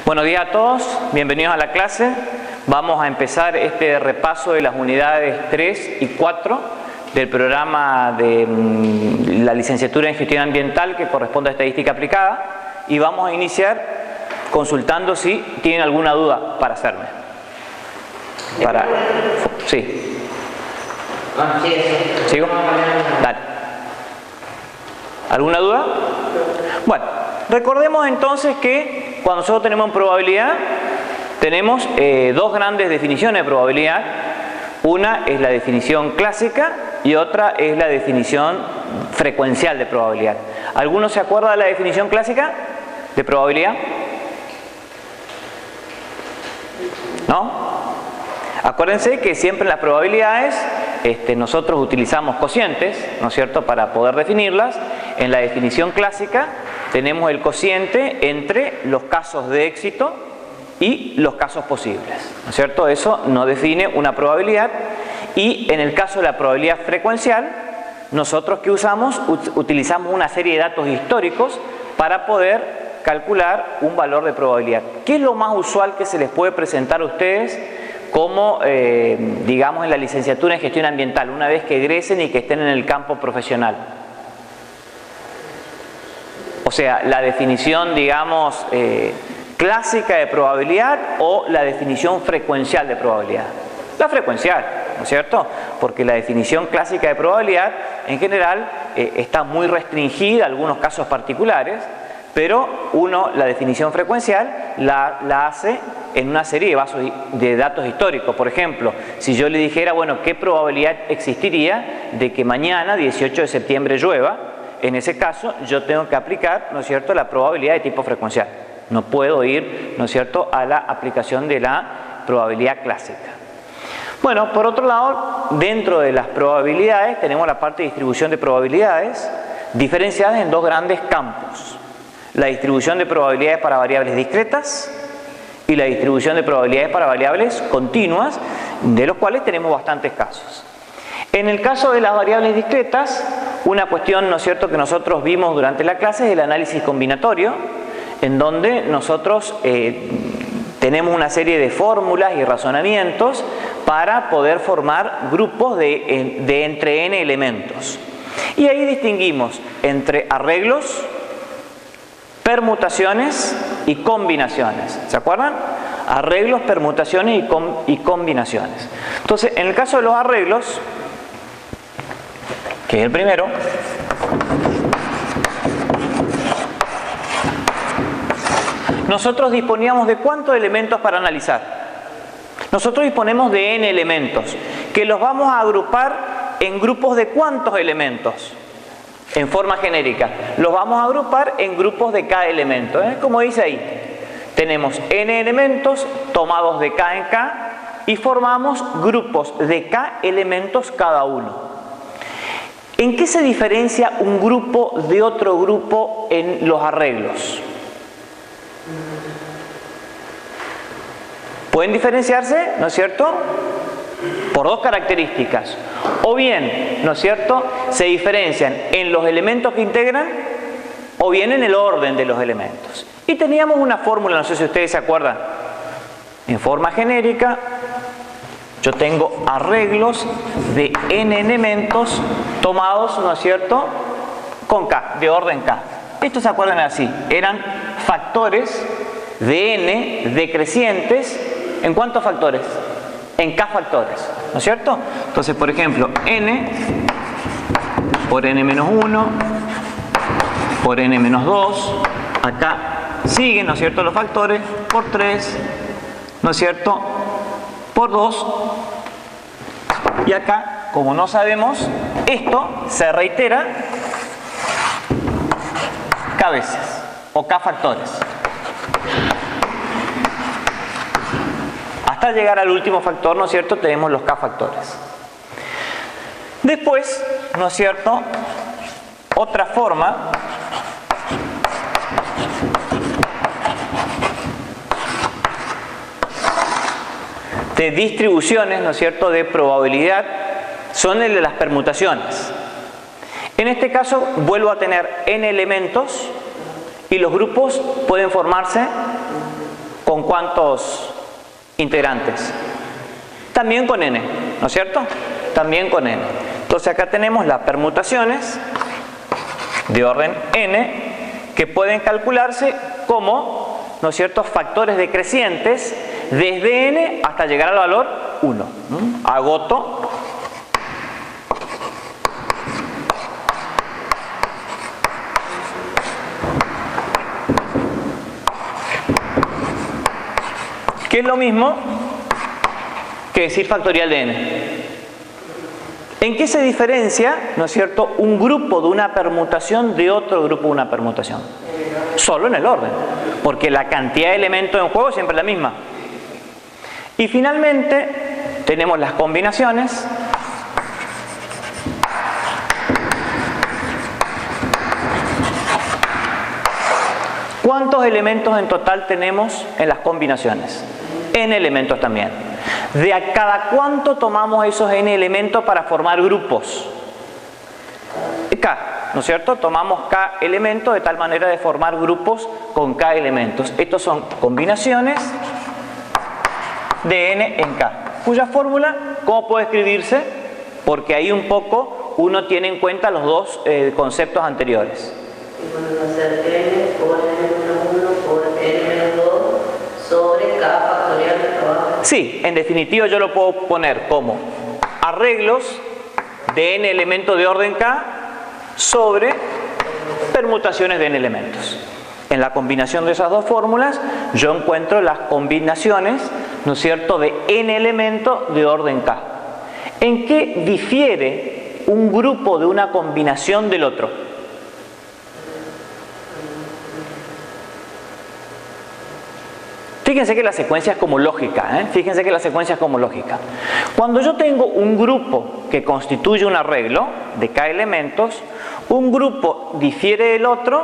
Buenos días a todos, bienvenidos a la clase. Vamos a empezar este repaso de las unidades 3 y 4 del programa de la licenciatura en gestión ambiental que corresponde a estadística aplicada, y vamos a iniciar consultando si tienen alguna duda para hacerme. Sí. ¿Sigo? Dale. ¿Alguna duda? Bueno, recordemos entonces que cuando nosotros tenemos probabilidad, tenemos dos grandes definiciones de probabilidad. Una es la definición clásica y otra es la definición frecuencial de probabilidad. ¿Alguno se acuerda de la definición clásica de probabilidad? ¿No? Acuérdense que siempre en las probabilidades nosotros utilizamos cocientes, ¿no es cierto?, para poder definirlas. En la definición clásica tenemos el cociente entre los casos de éxito y los casos posibles, ¿no es cierto? Eso nos define una probabilidad. Y en el caso de la probabilidad frecuencial, nosotros ¿qué usamos? Utilizamos una serie de datos históricos para poder calcular un valor de probabilidad. ¿Qué es lo más usual que se les puede presentar a ustedes como, digamos, en la licenciatura en gestión ambiental, una vez que egresen y que estén en el campo profesional? O sea, la definición, digamos, clásica de probabilidad o la definición frecuencial de probabilidad. La frecuencial, ¿no es cierto? Porque la definición clásica de probabilidad, en general, está muy restringida a algunos casos particulares, pero la definición frecuencial la hace en una serie de datos históricos. Por ejemplo, si yo le dijera, bueno, ¿qué probabilidad existiría de que mañana, 18 de septiembre, llueva? En ese caso, yo tengo que aplicar, ¿no es cierto?, la probabilidad de tipo frecuencial. No puedo ir, ¿no es cierto?, a la aplicación de la probabilidad clásica. Bueno, por otro lado, dentro de las probabilidades tenemos la parte de distribución de probabilidades diferenciadas en dos grandes campos: la distribución de probabilidades para variables discretas y la distribución de probabilidades para variables continuas, de los cuales tenemos bastantes casos. En el caso de las variables discretas, una cuestión, ¿no es cierto?, que nosotros vimos durante la clase es el análisis combinatorio, en donde nosotros tenemos una serie de fórmulas y razonamientos para poder formar grupos de entre n elementos. Y ahí distinguimos entre arreglos, permutaciones y combinaciones. ¿Se acuerdan? Arreglos, permutaciones y combinaciones. Entonces, en el caso de los arreglos, que es el primero, nosotros disponíamos de ¿cuántos elementos para analizar? Nosotros disponemos de n elementos, que los vamos a agrupar en grupos de ¿cuántos elementos? En forma genérica. Los vamos a agrupar en grupos de k elementos, como dice ahí. Tenemos n elementos tomados de k en k y formamos grupos de k elementos cada uno. ¿En qué se diferencia un grupo de otro grupo en los arreglos? Pueden diferenciarse, ¿no es cierto?, por dos características. O bien, ¿no es cierto?, se diferencian en los elementos que integran o bien en el orden de los elementos. Y teníamos una fórmula, no sé si ustedes se acuerdan. En forma genérica, yo tengo arreglos de n elementos tomados, ¿no es cierto?, con k, de orden k. Estos se acuerdan así, eran factores de n decrecientes. ¿En cuántos factores? En k factores, ¿no es cierto? Entonces, por ejemplo, n por n-1 por n-2, acá siguen, ¿no es cierto?, los factores por 3, ¿no es cierto?, por 2, y acá, como no sabemos, esto se reitera k veces, o k factores, hasta llegar al último factor, ¿no es cierto?, tenemos los k factores. Después, ¿no es cierto?, otra forma de distribuciones, ¿no es cierto?, de probabilidad son el de las permutaciones. En este caso vuelvo a tener n elementos y los grupos pueden formarse ¿Con cuántos integrantes? También con n, ¿no es cierto? También con n. Entonces acá tenemos las permutaciones de orden n que pueden calcularse como, ¿no es cierto?, factores decrecientes desde n hasta llegar al valor 1. Agoto que es lo mismo que decir factorial de n. ¿En qué se diferencia, no es cierto, un grupo de una permutación de otro grupo de una permutación? Solo en el orden, porque la cantidad de elementos en juego siempre es la misma. Y finalmente tenemos las combinaciones. ¿Cuántos elementos en total tenemos en las combinaciones? N elementos también. ¿De a cada cuánto tomamos esos n elementos para formar grupos? K, ¿no es cierto? Tomamos K elementos de tal manera de formar grupos con K elementos. Estos son combinaciones de n en K, cuya fórmula, ¿cómo puede escribirse? Porque ahí un poco uno tiene en cuenta los dos conceptos anteriores. N por n-1 por n-2 sobre K factorial de trabajo. Sí, en definitiva yo lo puedo poner como arreglos de n elementos de orden K sobre permutaciones de n elementos. En la combinación de esas dos fórmulas yo encuentro las combinaciones, ¿no es cierto?, de n elementos de orden K. ¿En qué difiere un grupo de una combinación del otro? Fíjense que la secuencia es como lógica, ¿eh? Fíjense que la secuencia es como lógica. Cuando yo tengo un grupo que constituye un arreglo de K elementos, un grupo difiere del otro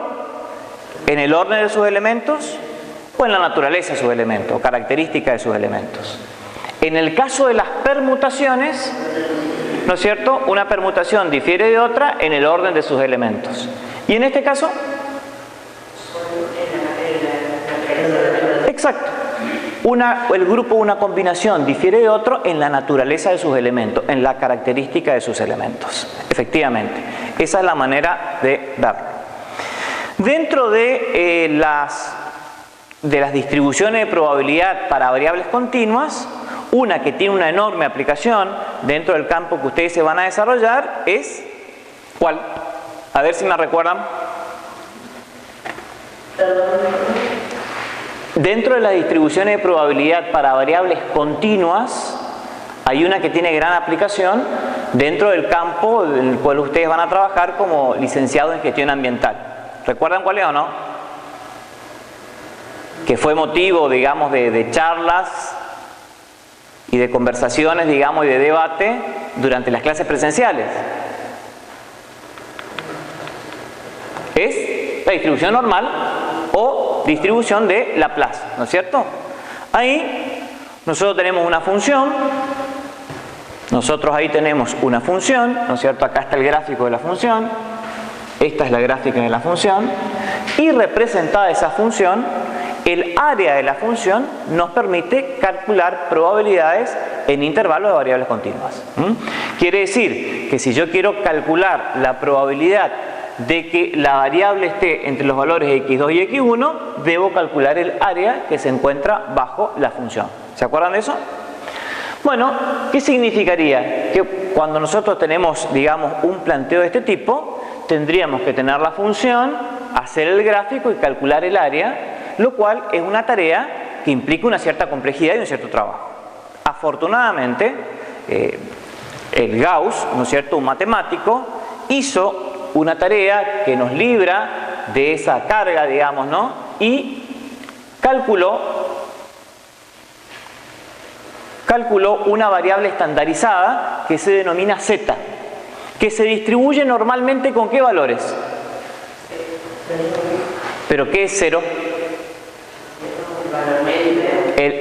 en el orden de sus elementos o en la naturaleza de sus elementos, o características de sus elementos. En el caso de las permutaciones, ¿no es cierto?, una permutación difiere de otra en el orden de sus elementos. Y en este caso, exacto. El grupo de una combinación difiere de otro en la naturaleza de sus elementos, en la característica de sus elementos. Efectivamente, esa es la manera de verlo. Dentro de las distribuciones de probabilidad para variables continuas, una que tiene una enorme aplicación dentro del campo que ustedes se van a desarrollar es, ¿cuál? A ver si me recuerdan. Dentro de las distribuciones de probabilidad para variables continuas, hay una que tiene gran aplicación dentro del campo en el cual ustedes van a trabajar como licenciados en gestión ambiental. ¿Recuerdan cuál es o no? Que fue motivo, digamos, de charlas y de conversaciones, digamos, y de debate durante las clases presenciales. Es la distribución normal o distribución de Laplace, ¿no es cierto? Ahí nosotros tenemos una función, ¿no es cierto? Acá está el gráfico de la función, esta es la gráfica de la función, y representada esa función, el área de la función nos permite calcular probabilidades en intervalos de variables continuas. Quiere decir que si yo quiero calcular la probabilidad de que la variable esté entre los valores x2 y x1, debo calcular el área que se encuentra bajo la función. ¿Se acuerdan de eso? Bueno, ¿qué significaría? Que cuando nosotros tenemos, digamos, un planteo de este tipo, tendríamos que tener la función, hacer el gráfico y calcular el área, lo cual es una tarea que implica una cierta complejidad y un cierto trabajo. Afortunadamente, el Gauss, ¿no es cierto?, un matemático, hizo una tarea que nos libra de esa carga, digamos, ¿no? Y calculó una variable estandarizada que se denomina z, que se distribuye normalmente ¿con qué valores? ¿Pero qué es 0?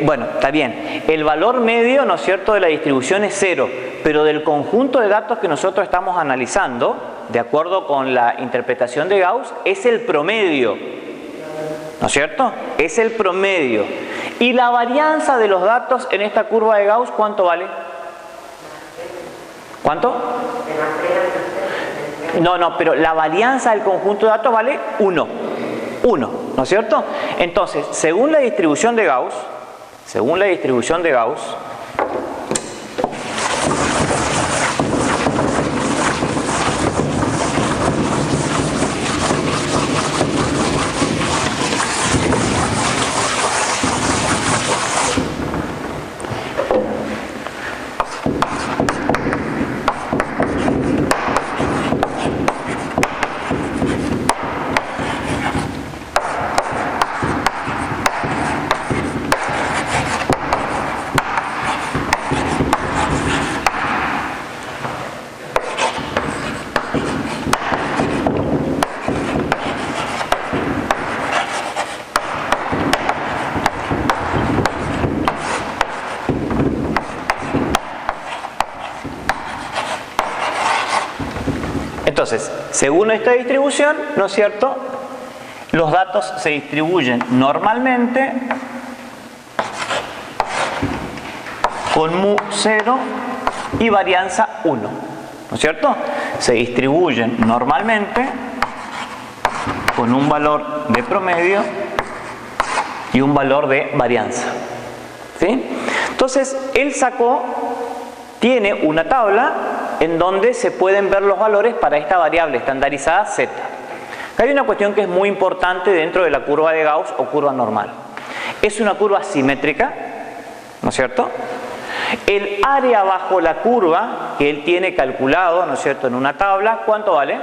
Bueno, está bien. El valor medio, ¿no es cierto?, de la distribución es 0, pero del conjunto de datos que nosotros estamos analizando, de acuerdo con la interpretación de Gauss, es el promedio, ¿no es cierto? Es el promedio. Y la varianza de los datos en esta curva de Gauss, ¿cuánto vale? ¿Cuánto? No, pero la varianza del conjunto de datos vale 1. 1, ¿no es cierto? Entonces, según la distribución de Gauss, entonces, según esta distribución, ¿no es cierto?, los datos se distribuyen normalmente con mu 0 y varianza 1, ¿no es cierto? Se distribuyen normalmente con un valor de promedio y un valor de varianza, ¿sí? Entonces, él tiene una tabla en donde se pueden ver los valores para esta variable estandarizada z. Acá hay una cuestión que es muy importante dentro de la curva de Gauss o curva normal. Es una curva simétrica, ¿no es cierto? El área bajo la curva que él tiene calculado, ¿no es cierto?, en una tabla, ¿cuánto vale?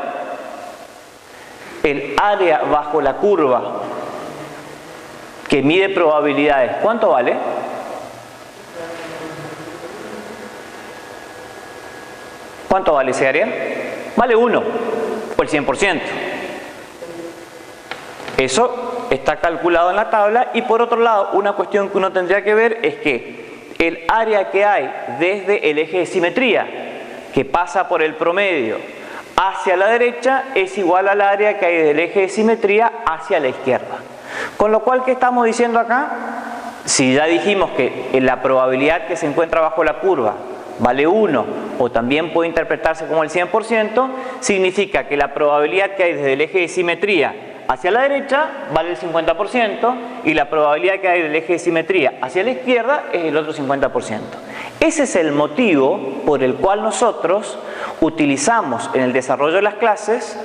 El área bajo la curva que mide probabilidades, ¿cuánto vale? ¿Cuánto vale ese área? Vale 1, o el 100%. Eso está calculado en la tabla. Y por otro lado, una cuestión que uno tendría que ver es que el área que hay desde el eje de simetría, que pasa por el promedio hacia la derecha, es igual al área que hay desde el eje de simetría hacia la izquierda. Con lo cual, ¿qué estamos diciendo acá? Si ya dijimos que la probabilidad que se encuentra bajo la curva vale 1, o también puede interpretarse como el 100%, significa que la probabilidad que hay desde el eje de simetría hacia la derecha vale el 50% y la probabilidad que hay del eje de simetría hacia la izquierda es el otro 50%. Ese es el motivo por el cual nosotros utilizamos en el desarrollo de las clases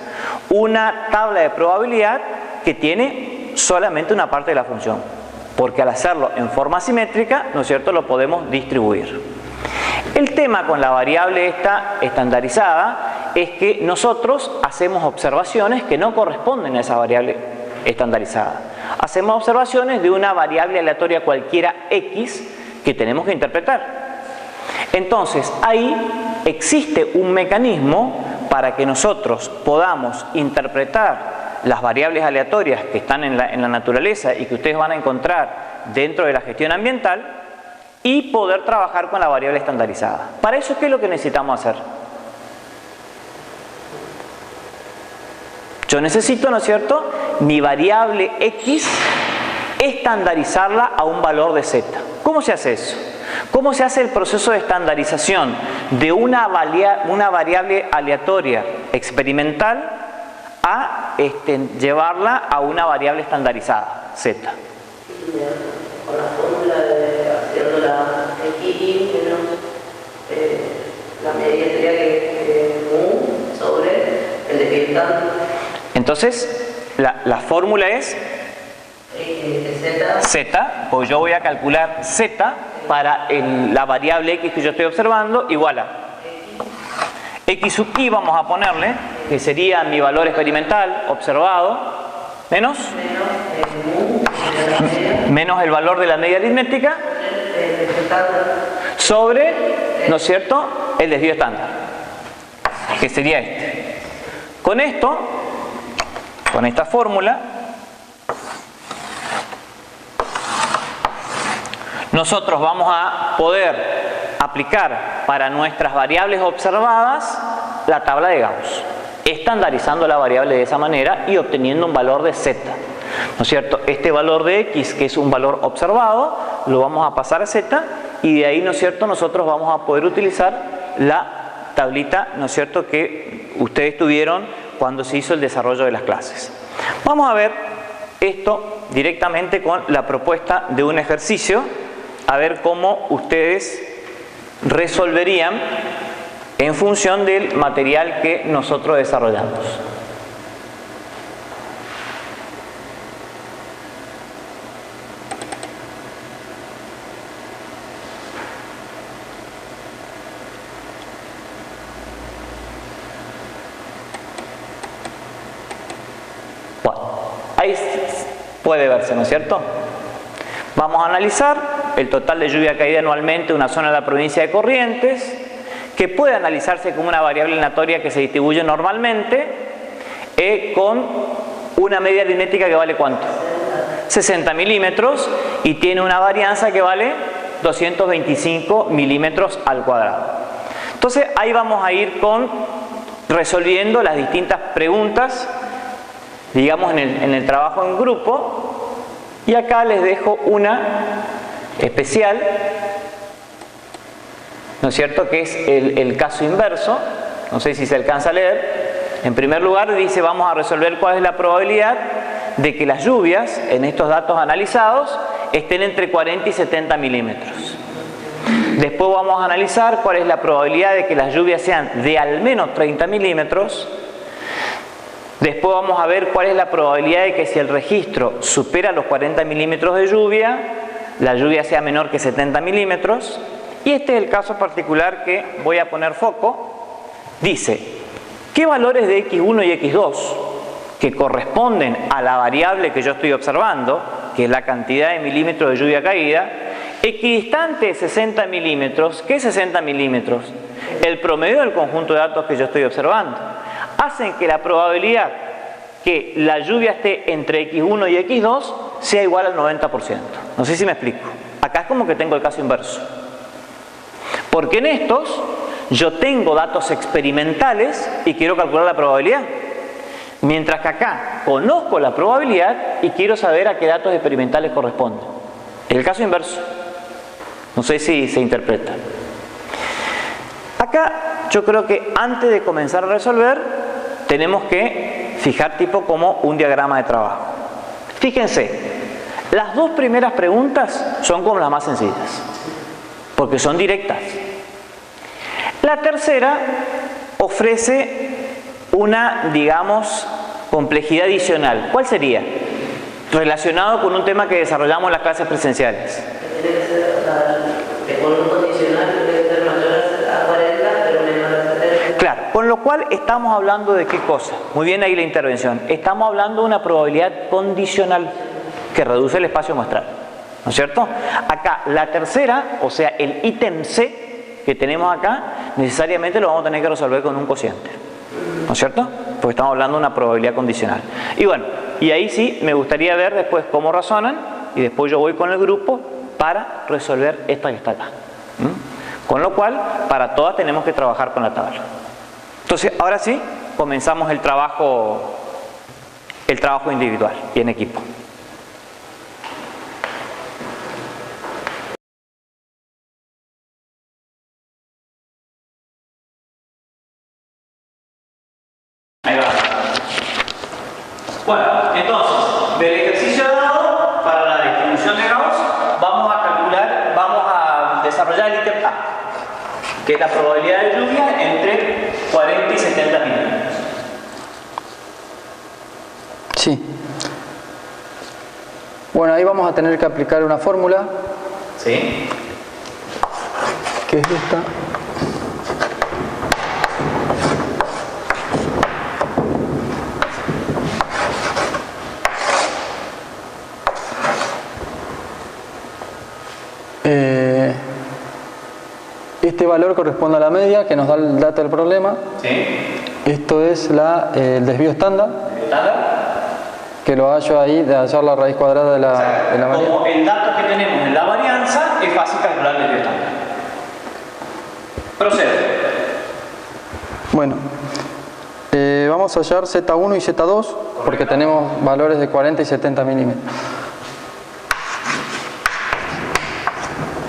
una tabla de probabilidad que tiene solamente una parte de la función, porque al hacerlo en forma simétrica, ¿no es cierto?, lo podemos distribuir. El tema con la variable esta estandarizada es que nosotros hacemos observaciones que no corresponden a esa variable estandarizada. Hacemos observaciones de una variable aleatoria cualquiera x que tenemos que interpretar. Entonces, ahí existe un mecanismo para que nosotros podamos interpretar las variables aleatorias que están en la naturaleza y que ustedes van a encontrar dentro de la gestión ambiental, y poder trabajar con la variable estandarizada. Para eso, ¿qué es lo que necesitamos hacer? Yo necesito, ¿no es cierto?, mi variable x estandarizarla a un valor de z. ¿Cómo se hace eso? ¿Cómo se hace el proceso de estandarización de una variable aleatoria experimental a llevarla a una variable estandarizada, z? Con la fórmula de haciendo la xi menos la medida sería que mu sobre el desviantante. Entonces, la fórmula es z, pues yo voy a calcular z para la variable x que yo estoy observando, igual a x sub i, vamos a ponerle, que sería mi valor experimental observado, menos el valor de la media aritmética sobre, ¿no es cierto?, el desvío estándar, que sería este. Con esto, con esta fórmula, nosotros vamos a poder aplicar para nuestras variables observadas la tabla de Gauss, estandarizando la variable de esa manera y obteniendo un valor de z. ¿no es cierto? Este valor de X, que es un valor observado, lo vamos a pasar a Z y de ahí, ¿no es cierto?, nosotros vamos a poder utilizar la tablita, ¿no es cierto?, que ustedes tuvieron cuando se hizo el desarrollo de las clases. Vamos a ver esto directamente con la propuesta de un ejercicio, a ver cómo ustedes resolverían en función del material que nosotros desarrollamos. Bueno, ahí puede verse, ¿no es cierto? Vamos a analizar el total de lluvia caída anualmente en una zona de la provincia de Corrientes, que puede analizarse como una variable aleatoria que se distribuye normalmente con una media aritmética que vale ¿cuánto? 60 milímetros y tiene una varianza que vale 225 milímetros al cuadrado. Entonces ahí vamos a ir resolviendo las distintas preguntas, digamos en el trabajo en grupo, y acá les dejo una especial, ¿no es cierto?, que es el caso inverso. No sé si se alcanza a leer. En primer lugar dice, vamos a resolver cuál es la probabilidad de que las lluvias en estos datos analizados estén entre 40 y 70 milímetros. Después vamos a analizar cuál es la probabilidad de que las lluvias sean de al menos 30 milímetros. Después vamos a ver cuál es la probabilidad de que si el registro supera los 40 milímetros de lluvia, la lluvia sea menor que 70 milímetros. Y este es el caso particular que voy a poner foco. Dice, ¿qué valores de X1 y X2 que corresponden a la variable que yo estoy observando, que es la cantidad de milímetros de lluvia caída, equidistante de 60 milímetros, ¿qué es 60 milímetros? El promedio del conjunto de datos que yo estoy observando, hacen que la probabilidad que la lluvia esté entre X1 y X2 sea igual al 90%. No sé si me explico. Acá es como que tengo el caso inverso. Porque en estos yo tengo datos experimentales y quiero calcular la probabilidad. Mientras que acá conozco la probabilidad y quiero saber a qué datos experimentales corresponden. El caso inverso. No sé si se interpreta. Acá yo creo que antes de comenzar a resolver tenemos que fijar tipo como un diagrama de trabajo. Fíjense, las dos primeras preguntas son como las más sencillas, porque son directas. La tercera ofrece una, digamos, complejidad adicional. ¿Cuál sería? Relacionado con un tema que desarrollamos en las clases presenciales. Tiene que ser con un condicional que debe ser mayor a 40, pero menor a 70. Claro, con lo cual estamos hablando de qué cosa. Muy bien ahí la intervención. Estamos hablando de una probabilidad condicional que reduce el espacio muestral, ¿no es cierto? Acá la tercera, o sea el ítem C que tenemos acá, necesariamente lo vamos a tener que resolver con un cociente, ¿no es cierto? Porque estamos hablando de una probabilidad condicional. Y bueno, y ahí sí me gustaría ver después cómo razonan y después yo voy con el grupo para resolver esta que está acá. Con lo cual, para todas tenemos que trabajar con la tabla. Entonces, ahora sí, comenzamos el trabajo individual y en equipo. Ahí va. Bueno, entonces, del ejercicio dado para la distribución de Gauss, vamos a desarrollar el ítem A, que es la probabilidad de lluvia entre 40 y 70 milímetros. Sí. Bueno, ahí vamos a tener que aplicar una fórmula. ¿Sí? Que es esta. Este valor corresponde a la media que nos da el dato del problema. ¿Sí? Esto es el desvío estándar. ¿Estándar? Que lo hallo ahí, de hallar la raíz cuadrada de la varianza. Como el dato que tenemos en la varianza, es fácil calcular el desvío estándar. Procede. Bueno, Vamos a hallar Z1 y Z2 porque tenemos valores de 40 y 70 milímetros.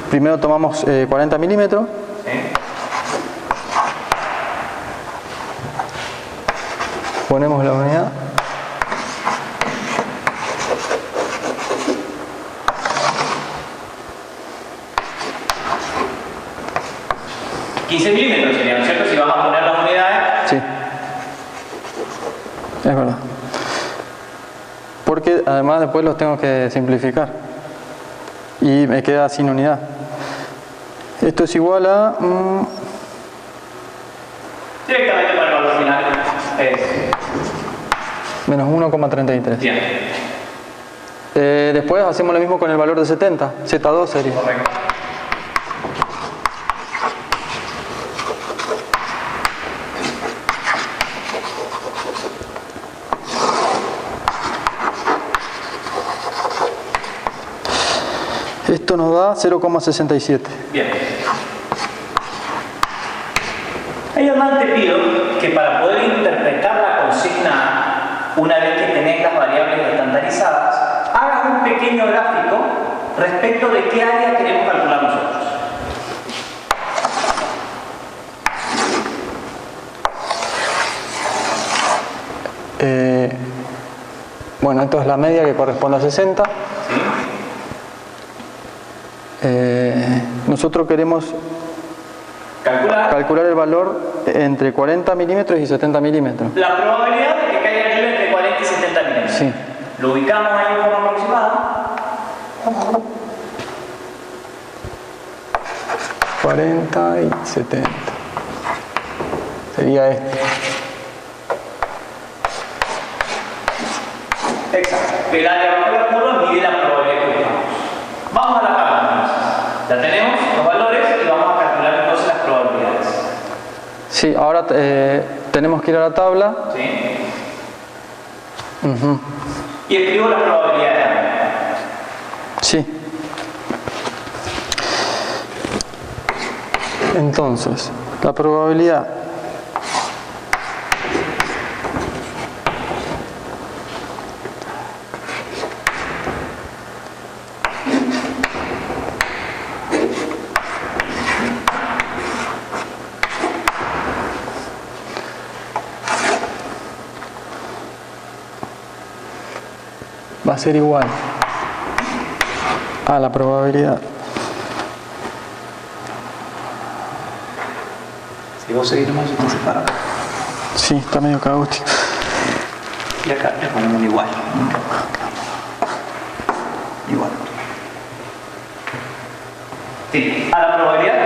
Primero tomamos 40 milímetros. Ponemos la unidad. $15 milímetros sería, ¿no es cierto? Si vas a poner las unidades. Sí. Es verdad. Porque además después los tengo que simplificar. Y me queda sin unidad. Esto es igual a... Directamente para el valor final es... menos 1,33. Bien. Después hacemos lo mismo con el valor de 70. Z2 sería. Correcto. Esto nos da 0,67. Bien. Ahí además te pido que para poder interpretar la consigna, una vez que tenés las variables estandarizadas, hagas un pequeño gráfico respecto de qué área queremos calcular nosotros. Bueno, esto es la media que corresponde a 60. ¿Sí? Nosotros queremos calcular el valor entre 40 milímetros y 70 milímetros. La probabilidad de que caiga el entre 40 y 70 milímetros. Sí. Lo ubicamos ahí de forma aproximada. 40 y 70. Sería este. Exacto. El área bajo la curva mide la probabilidad que buscamos. Vamos a la tabla entonces. Ya tenemos los valores y vamos a calcular entonces las probabilidades. Sí, ahora tenemos que ir a la tabla. ¿Sí? Y escribo las probabilidades. Sí. Entonces, la probabilidad va a ser igual a la probabilidad. Si vos seguís nomás, yo te separo. Sí, está medio caótico. Y acá le ponemos igual. Igual. Sí, a la probabilidad.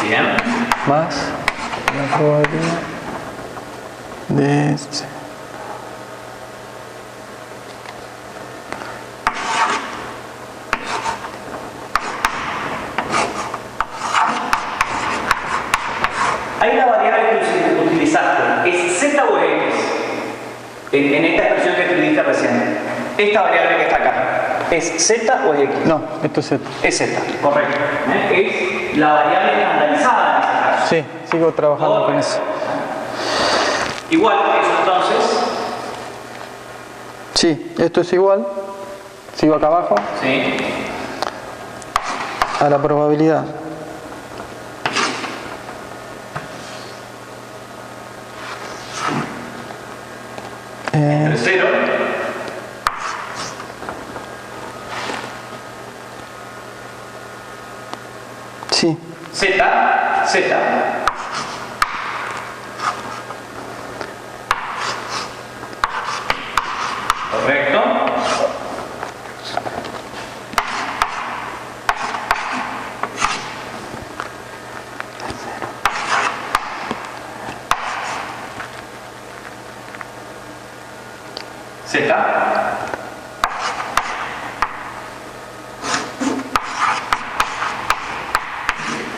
Bien. Más la probabilidad de este. Ahí la variable que utilizaste, ¿es Z o es X? En esta expresión que escribiste recién. Esta variable que está acá, ¿es Z o es X? No, esto es Z. Es Z, correcto. Es la variable estandarizada en este caso. Sí, sigo trabajando con eso. Igual eso entonces. Sí, esto es igual. Sigo acá abajo. Sí. A la probabilidad Entre 0. sí. Z. Correcto. Z.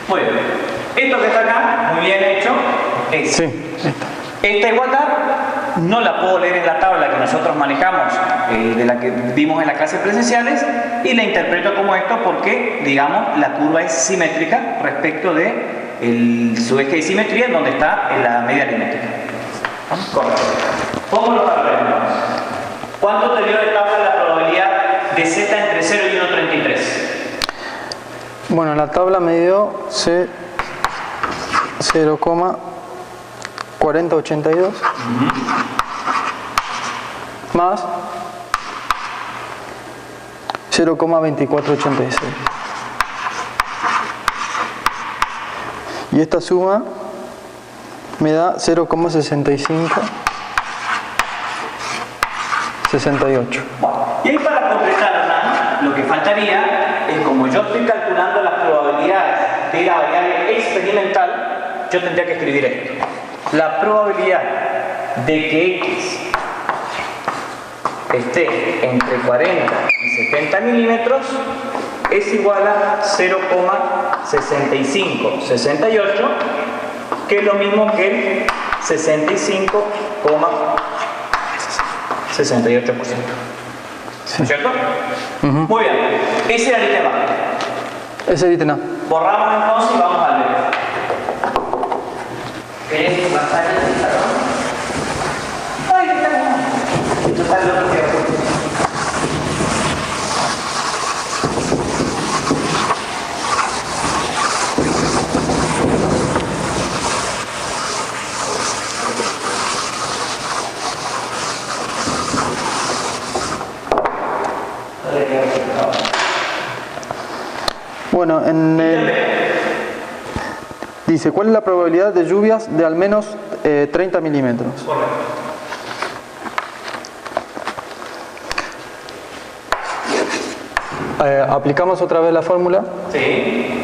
Muy bien. Esto que está acá, muy bien hecho, es Sí, esta. esta igualdad no la puedo leer en la tabla que nosotros manejamos, de la que vimos en las clases presenciales, y la interpreto como esto porque, digamos, la curva es simétrica respecto de su eje de simetría, donde está en la media aritmética. Correcto. Pongo los valores. ¿Cuánto te dio de tabla la probabilidad de z entre 0 y 1,33? Bueno, la tabla me dio 0,4082 más 0,2486. Y esta suma me da 0,6568. Y ahí, para completarla, lo que faltaría es, como yo estoy calculando las probabilidades de la variable experimental, yo tendría que escribir esto. La probabilidad de que X esté entre 40 y 70 milímetros es igual a 0,6568, que es lo mismo que el 65,68%. ¿No es cierto? Muy bien. Ese era el ítem A. Ese es el ítem A. Borramos entonces y vamos al B. ¿Querés pasar el pizarrón? Ay, ¿qué tal? Esto está el otro que Bueno, dice, ¿cuál es la probabilidad de lluvias de al menos 30 milímetros? Correcto. Aplicamos otra vez la fórmula. Sí.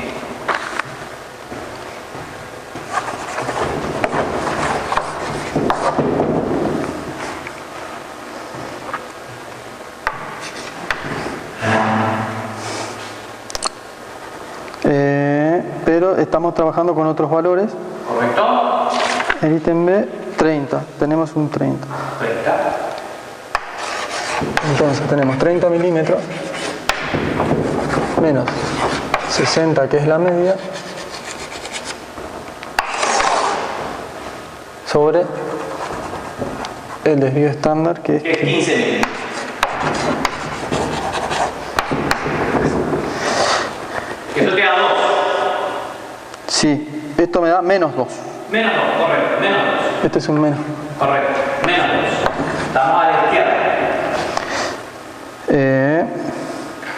Pero estamos trabajando con otros valores. Correcto. El ítem B, 30. Tenemos un 30. 30. Entonces tenemos 30 milímetros menos 60, que es la media, sobre el desvío estándar, que es 15 milímetros. Esto te da 2. Sí, esto me da menos 2. Menos 2, correcto. Menos 2. Este es un menos. Correcto. Menos 2. Estamos a la izquierda.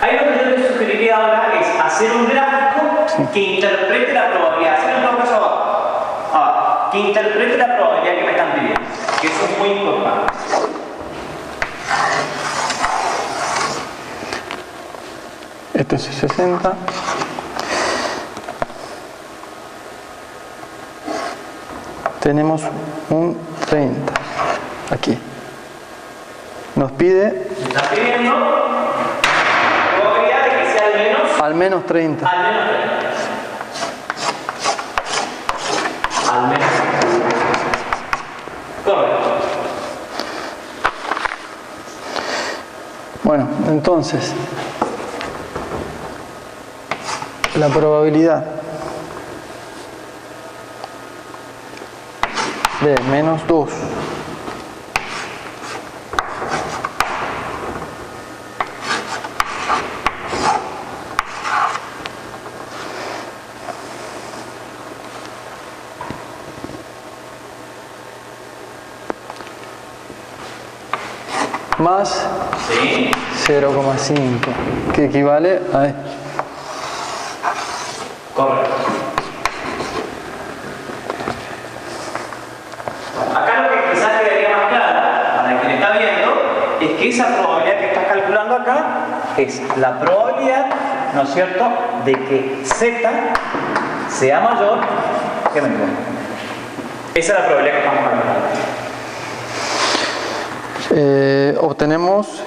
Ahí lo que yo te sugeriría ahora es hacer un gráfico que interprete la probabilidad. Hacer en todo caso abajo. Que interprete la probabilidad que me están pidiendo. Que eso es muy importante. Este es 60. Tenemos un 30 aquí. Nos pide Me está pidiendo la probabilidad de que sea al menos 30. al menos 30. Al menos 30. Correcto. Bueno, entonces la probabilidad de menos 2 más Sí. 0,5, que equivale a esto. Correcto. Acá lo que quizás quedaría más claro para quien está viendo es que esa probabilidad que estás calculando acá es la probabilidad, ¿no es cierto?, de que Z sea mayor que menor. Esa es la probabilidad que estamos calculando. Obtenemos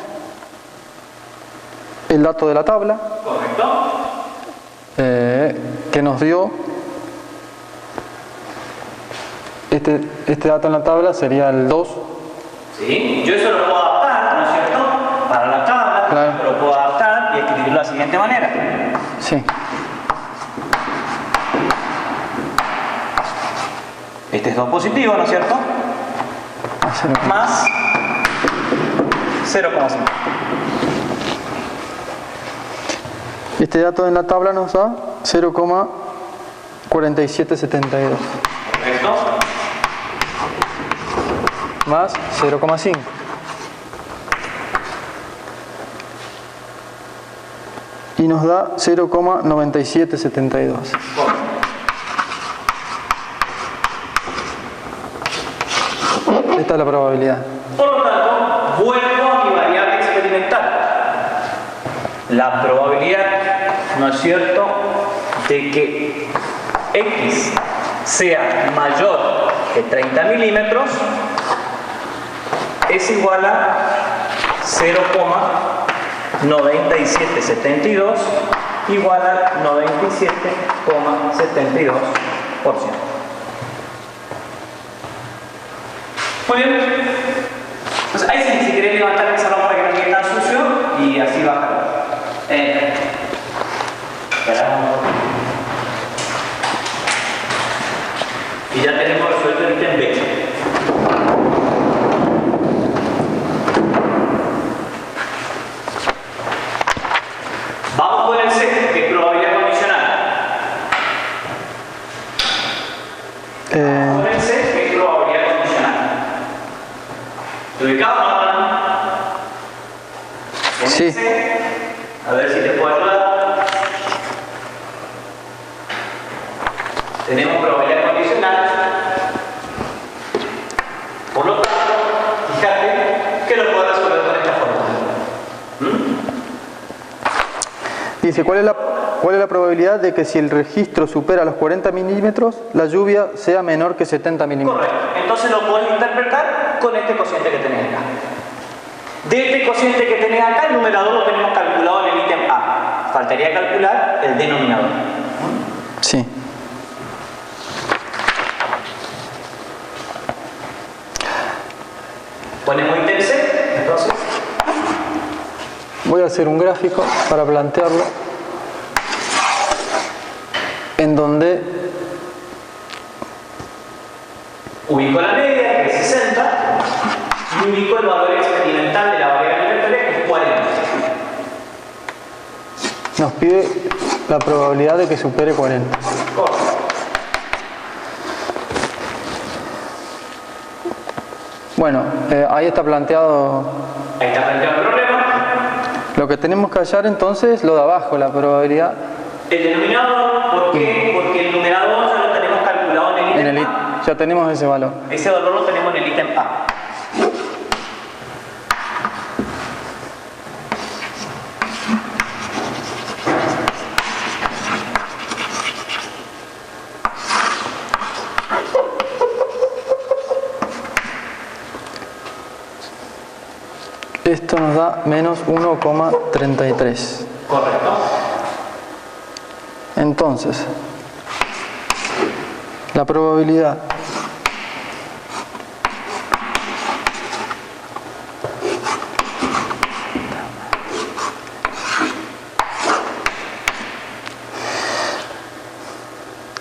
el dato de la tabla. Correcto. Que nos dio este dato en la tabla sería el 2 ¿Sí? Yo eso lo puedo adaptar, ¿no es cierto? Para la tabla, Claro. lo puedo adaptar y escribirlo de la siguiente manera. Sí. Este es 2 positivo, ¿no es cierto? Más 0,5. Este dato en la tabla nos da 0,4772 Correcto. más 0,5. Y nos da 0,9772. Esta es la probabilidad. Por lo tanto, vuelvo a mi variable experimental. La probabilidad, ¿no es cierto?, de que X sea mayor que 30 milímetros es igual a 0,9772 igual a 97,72%. Muy bien. Entonces ahí sí, si querés levantar el salón para que no quede tan sucio y así baja. Esperamos. Y ya tenemos resuelto el ítem B. Vamos con el C, que es probabilidad condicional. Vamos con el C, que es probabilidad condicional. ¿Te ubicamos, no? Sí. C, a ver si te puedo ayudar. Tenemos probabilidad condicional. Por lo tanto, fíjate que lo puedo resolver con esta fórmula. Dice, ¿cuál es la probabilidad de que si el registro supera los 40 milímetros, la lluvia sea menor que 70 milímetros? Correcto. Entonces lo puedes interpretar con este cociente que tenés acá. De este cociente que tenés acá, el numerador lo tenemos calculado en el ítem A. Faltaría calcular el denominador. Sí. Ponemos ítem C, entonces. Voy a hacer un gráfico para plantearlo en donde Ubico la media, que es 60, y ubico el valor experimental de la variable alimentaria, que es 40. nos pide la probabilidad de que supere 40. Correcto. Bueno, ahí está planteado. Ahí está planteado el problema. Lo que tenemos que hallar entonces es lo de abajo, la probabilidad El denominador, ¿por qué? Porque el numerador ya lo tenemos calculado en el ítem en el A. ya tenemos ese valor. Ese valor lo tenemos en el ítem A. Esto nos da menos 1,33. Correcto. Entonces, la probabilidad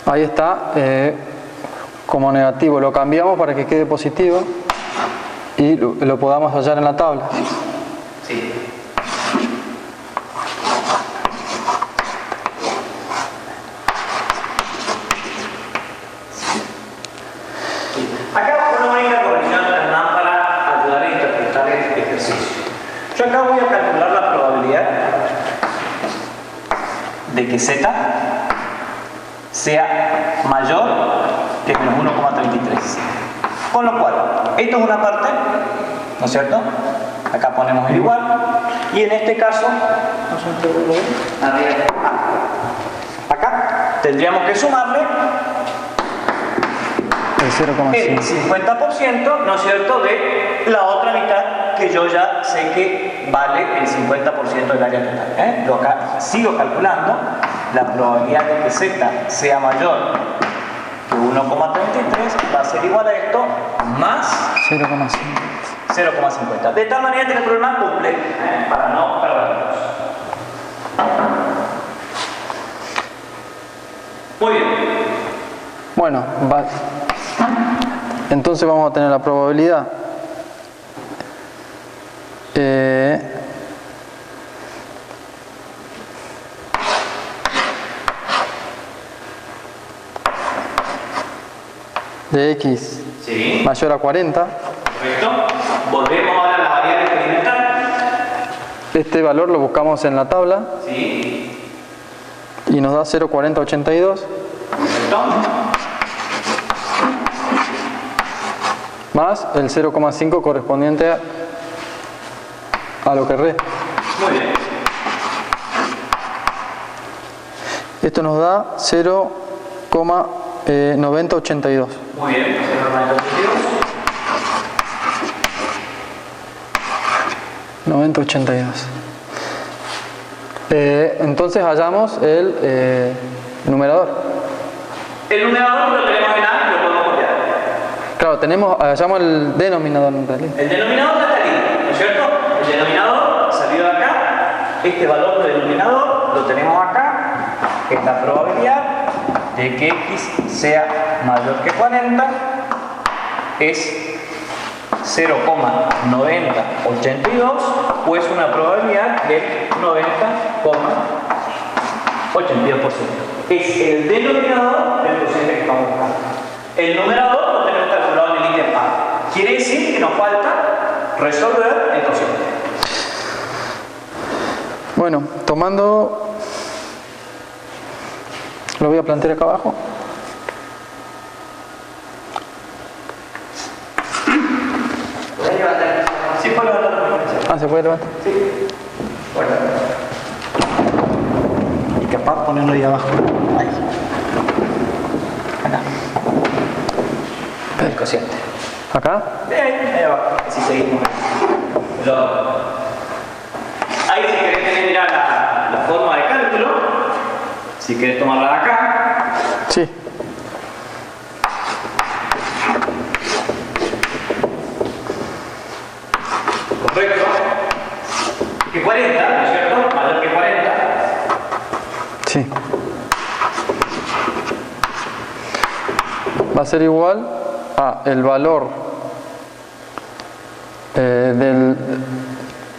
ahí está, como negativo, lo cambiamos para que quede positivo y lo podamos hallar en la tabla. Sí. Acá una única corrección, Hernán, para ayudar a interpretar este ejercicio. Yo acá voy a calcular la probabilidad de que Z sea mayor que menos 1,33. Con lo cual, esto es una parte, ¿no es cierto? Acá ponemos el igual. Y en este caso, acá tendríamos que sumarle El 0,5. el 50%, ¿no es cierto?, de la otra mitad que yo ya sé que vale el 50% del área total. Yo acá sigo calculando la probabilidad de que Z sea mayor que 1,33 va a ser igual a esto más 0,5. 0,50. De tal manera que el problema cumple, para no perderlos. Muy bien. Bueno, entonces vamos a tener la probabilidad de x Sí. mayor a 40. Correcto. Volvemos ahora a la variable experimental. Este valor lo buscamos en la tabla Sí. y nos da 0,4082 Correcto. más el 0,5 correspondiente a lo que resta. Muy bien. Esto nos da 0,9082. Muy bien. 0,92. 9082. Entonces hallamos el numerador. El numerador lo tenemos en A y lo podemos copiar. Claro, hallamos el denominador en realidad. El denominador está aquí, ¿no es cierto? El denominador salió de acá. Este valor del denominador lo tenemos acá, que es la probabilidad de que x sea mayor que 40 es 0,9082, pues una probabilidad del 90,82%. Es el denominador del cociente que estamos buscando. El numerador lo tenemos calculado en el ítem A. Quiere decir que nos falta resolver el cociente. Bueno, tomando, lo voy a plantear acá abajo. ¿Puedes levantar? ¿Sí puedo levantar? Ah, ¿se puede levantar? Sí. Bueno. Y capaz ponerlo ahí abajo. Ahí. Acá. El cociente. ¿Acá? Ahí abajo. Así seguimos. Ahí si querés tener ya la forma de cálculo, si querés tomarla de acá. Sí. Correcto. Que 40, ¿no es cierto? Mayor que 40. Sí. Va a ser igual a el valor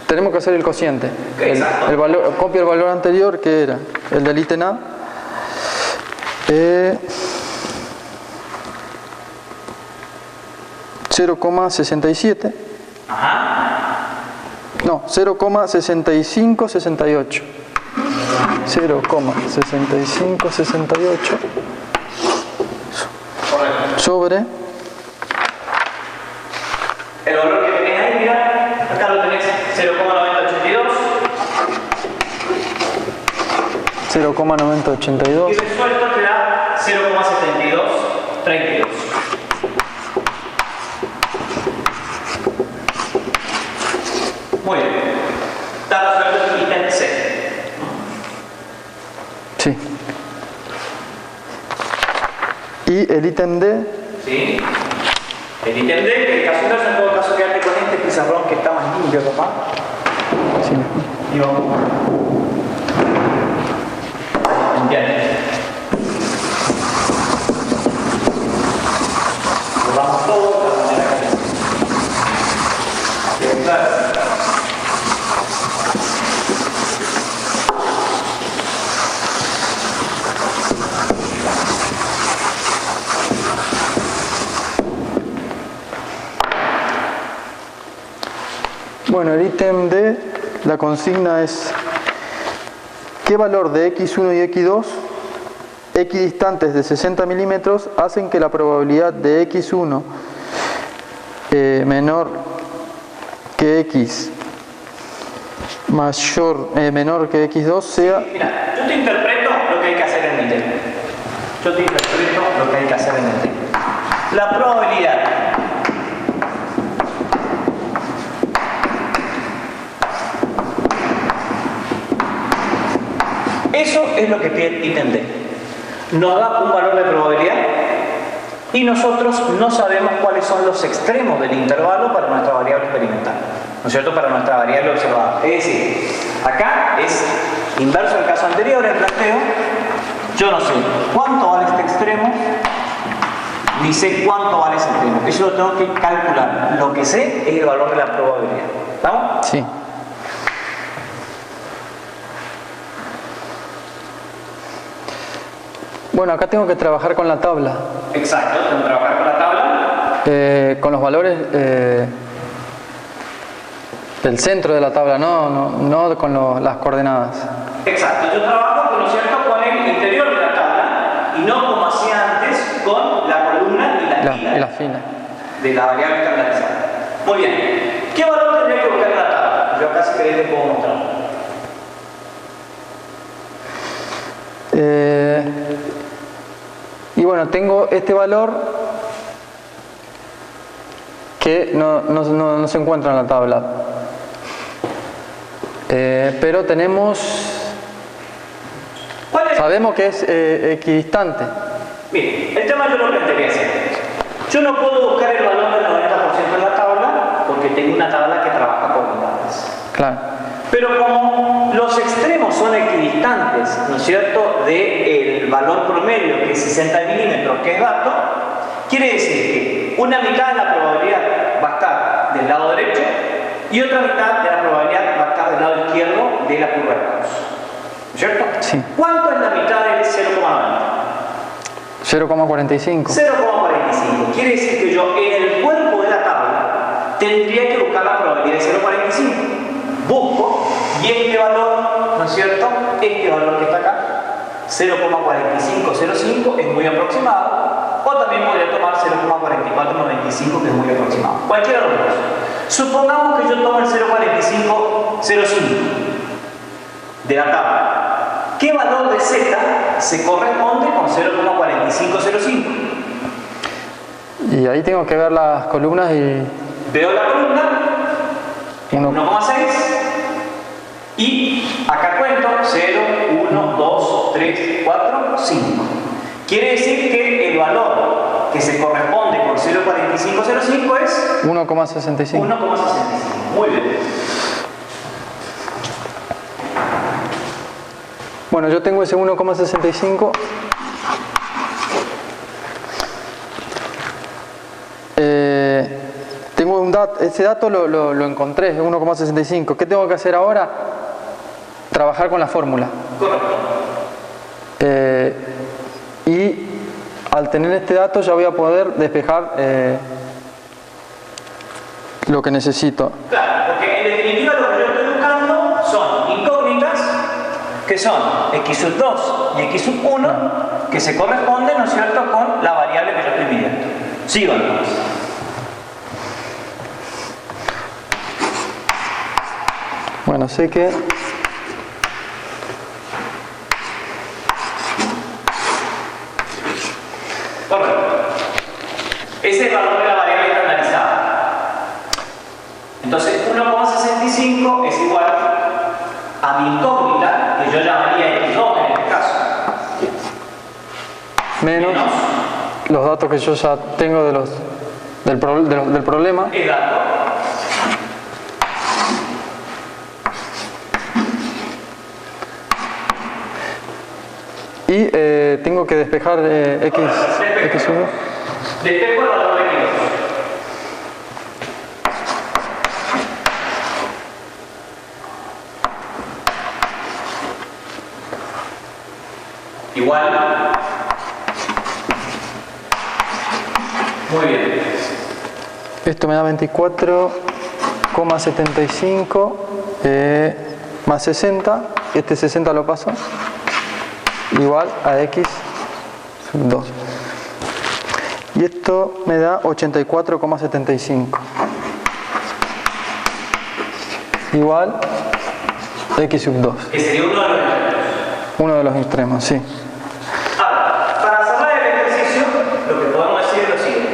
tenemos que hacer el cociente. Exacto. El valor, copia el valor anterior que era el del ítem A. 0,67. Ajá. No, 0,6568. 0,6568 Correcto. sobre El valor que tenés ahí, mira, acá lo tenés 0,9082 0,9082 y resuelto te da 0,7232. Muy bien. Está resuelto el ítem C. Sí. Y el ítem D, ¿Sí? El ítem D, que el caso inverso, en todo caso quedarte con este pizarrón que está más limpio, papá. sí. Y vamos. ¿Entiendes? Lo vamos todo de la manera que claro. Bueno, el ítem D, la consigna es ¿qué valor de x1 y x2, equidistantes de 60 milímetros, hacen que la probabilidad de x1 menor que x menor que x2 sea... Mira, yo te interpreto lo que hay que hacer en el tema. Yo te interpreto lo que hay que hacer en el tema. La probabilidad eso es lo que pide el ítem D. Nos da un valor de probabilidad y nosotros no sabemos cuáles son los extremos del intervalo para nuestra variable experimental, ¿no es cierto? Para nuestra variable observada. Es decir, acá es inverso al caso anterior, el planteo. Yo no sé cuánto vale este extremo, ni sé cuánto vale ese extremo. Eso lo tengo que calcular. Lo que sé es el valor de la probabilidad. ¿Vamos? Sí. Bueno, acá tengo que trabajar con la tabla. Exacto, tengo que trabajar con la tabla. Con los valores del centro de la tabla, no con las coordenadas. Exacto, yo trabajo, ¿no es cierto?, con el interior de la tabla y no como hacía antes con la columna y la fila de la variable estandarizada. Muy bien, ¿qué valor tendría que buscar en la tabla? Yo acá si queréis les puedo mostrar. Y bueno, tengo este valor que no se encuentra en la tabla. Pero sabemos que es equidistante. Bien, el tema yo lo plantearía así. Yo no puedo buscar el valor del 90% en la tabla porque tengo una tabla que trabaja por unidades. Claro. Pero como los extremos son equidistantes, ¿no es cierto?, del valor promedio, que es 60 milímetros, que es dato, quiere decir que una mitad de la probabilidad va a estar del lado derecho y otra mitad de la probabilidad va a estar del lado izquierdo de la curva de Gauss. ¿Cierto? Sí. ¿Cuánto es la mitad del 0,90? 0,45. 0,45. Quiere decir que yo en el cuerpo de la tabla tendría que buscar la probabilidad de 0,45. Busco y este valor, ¿no es cierto?, este valor que está acá, 0,4505, es muy aproximado, o también podría tomar 0,4495, que es muy aproximado. Cualquiera de los dos. Supongamos que yo tomo el 0,4505 de la tabla. ¿Qué valor de z se corresponde con 0,4505? Y ahí tengo que ver las columnas y... Veo la columna, 1,6, y acá cuento 0, 1, 2, 3, 4, 5. Quiere decir que el valor que se corresponde con 0,4505 es 1,65. 1,65. Muy bien. Bueno, yo tengo ese 1,65. Tengo un dato, ese dato lo encontré, 1,65. ¿Qué tengo que hacer ahora? Trabajar con la fórmula. Correcto. Y al tener este dato ya voy a poder despejar lo que necesito. Claro, porque en definitiva lo que yo estoy buscando son incógnitas, que son x2 y x1, que se corresponden, ¿no es cierto?, con la variable que yo estoy midiendo. Sigo entonces. Bueno, sé que correcto. Ese es el valor de la variable estandarizada. Entonces 1,65 es igual a mi incógnita, que yo llamaría x2 en este caso. menos los datos que yo ya tengo del problema. El dato. Y tengo que despejar x1. Despejo el valor de x2. Igual. Muy bien. Esto me da 24,75 más 60. Este 60 lo paso. Igual a x2. Y esto me da 84,75. Igual a x2. Que sería uno de los extremos. Uno de los extremos, sí. Ahora, para cerrar el ejercicio, lo que podemos decir es lo siguiente.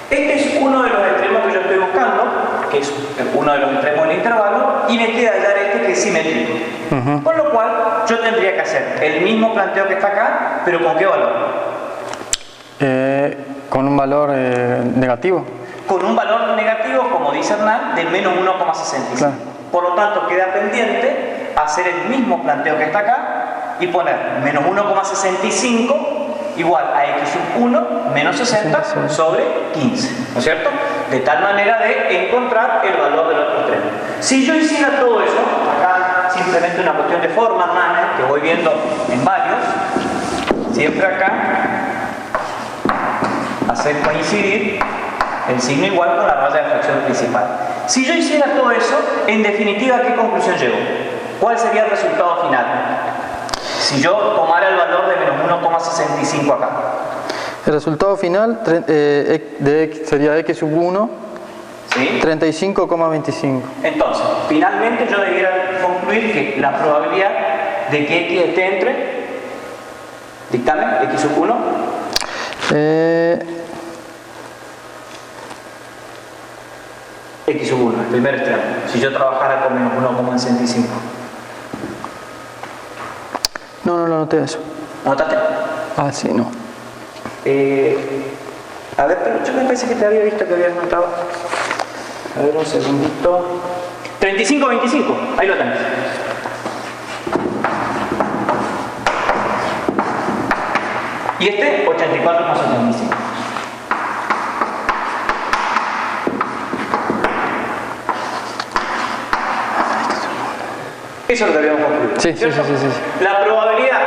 Este es uno de los extremos que yo estoy buscando, que es uno de los extremos del intervalo, y me queda hallar este que es simétrico. Con lo cual, yo tendría que hacer el mismo planteo que está acá, pero ¿con qué valor? con un valor negativo. Con un valor negativo, como dice Hernán, de menos 1,65. Claro. Por lo tanto, queda pendiente hacer el mismo planteo que está acá y poner menos 1,65 igual a x sub 1 menos 60 sobre 15, ¿no es cierto? De tal manera de encontrar el valor del otro extremo. Si yo hiciera todo eso, acá simplemente una cuestión de forma, que voy viendo en varios, siempre acá, hacer coincidir el signo igual con la raya de fracción principal. Si yo hiciera todo eso, en definitiva, ¿a qué conclusión llego? ¿Cuál sería el resultado final? Si yo tomara el valor de menos 1,65 acá. El resultado final de x sería x sub 1, ¿sí? 35,25. Entonces, finalmente yo debiera concluir que la probabilidad de que x esté entre, dictamen, x sub 1, x sub 1, el primer extremo, si yo trabajara con menos 1,65. No anoté eso. ¿Notaste? Ah, sí, no. A ver, pero yo me parece que te había visto que habías notado. A ver, un segundito. 35,25, ahí lo tenés. Y este, 84,75. Eso es lo que habíamos concluido. Sí. La probabilidad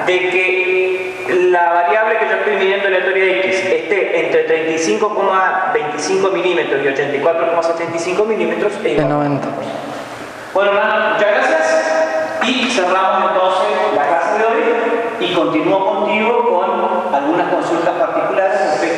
de que la variable que yo estoy midiendo en la teoría de x esté entre 35,25 milímetros y 84,75 milímetros es igual. 90. Bueno, muchas gracias y cerramos entonces la clase de hoy y continúo contigo con algunas consultas particulares respecto